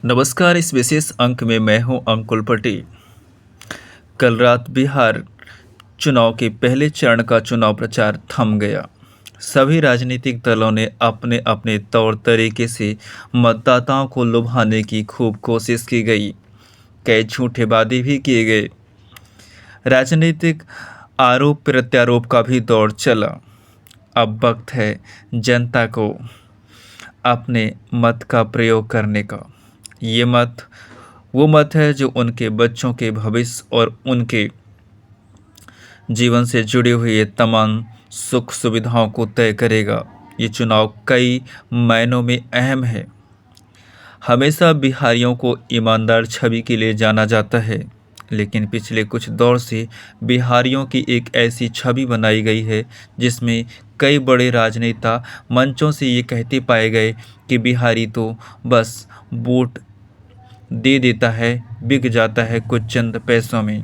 नमस्कार। इस विशेष अंक में मैं हूं अंकुल पटी। कल रात बिहार चुनाव के पहले चरण का चुनाव प्रचार थम गया। सभी राजनीतिक दलों ने अपने अपने तौर तरीके से मतदाताओं को लुभाने की खूब कोशिश की गई। कई झूठे वादे भी किए गए। राजनीतिक आरोप प्रत्यारोप का भी दौर चला। अब वक्त है जनता को अपने मत का प्रयोग करने का। ये मत वो मत है जो उनके बच्चों के भविष्य और उनके जीवन से जुड़े हुए तमाम सुख सुविधाओं को तय करेगा। ये चुनाव कई मायनों में अहम है। हमेशा बिहारियों को ईमानदार छवि के लिए जाना जाता है, लेकिन पिछले कुछ दौर से बिहारियों की एक ऐसी छवि बनाई गई है जिसमें कई बड़े राजनेता मंचों से ये कहते पाए गए कि बिहारी तो बस वोट दे देता है, बिक जाता है कुछ चंद पैसों में।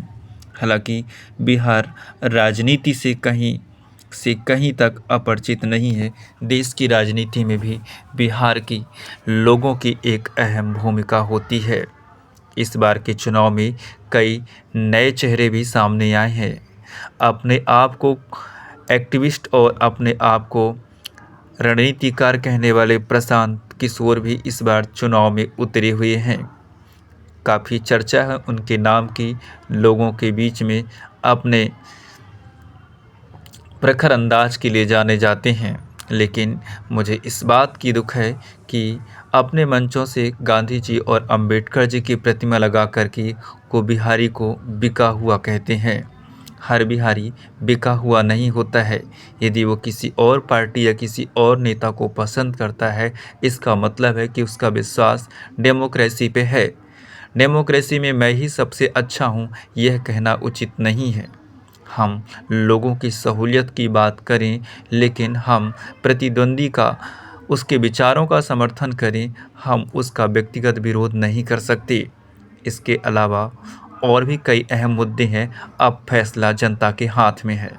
हालांकि बिहार राजनीति से कहीं तक अपरिचित नहीं है। देश की राजनीति में भी बिहार की लोगों की एक अहम भूमिका होती है। इस बार के चुनाव में कई नए चेहरे भी सामने आए हैं। अपने आप को एक्टिविस्ट और अपने आप को रणनीतिकार कहने वाले प्रशांत किशोर भी इस बार चुनाव में उतरे हुए हैं। काफ़ी चर्चा है उनके नाम की लोगों के बीच में। अपने प्रखर अंदाज के लिए जाने जाते हैं, लेकिन मुझे इस बात की दुख है कि अपने मंचों से गांधी जी और अंबेडकर जी की प्रतिमा लगा करके को बिहारी को बिका हुआ कहते हैं। हर बिहारी बिका हुआ नहीं होता है। यदि वो किसी और पार्टी या किसी और नेता को पसंद करता है, इसका मतलब है कि उसका विश्वास डेमोक्रेसी पे है। डेमोक्रेसी में मैं ही सबसे अच्छा हूँ, यह कहना उचित नहीं है। हम लोगों की सहूलियत की बात करें, लेकिन हम प्रतिद्वंदी का उसके विचारों का समर्थन करें, हम उसका व्यक्तिगत विरोध नहीं कर सकते। इसके अलावा और भी कई अहम मुद्दे हैं। अब फैसला जनता के हाथ में है।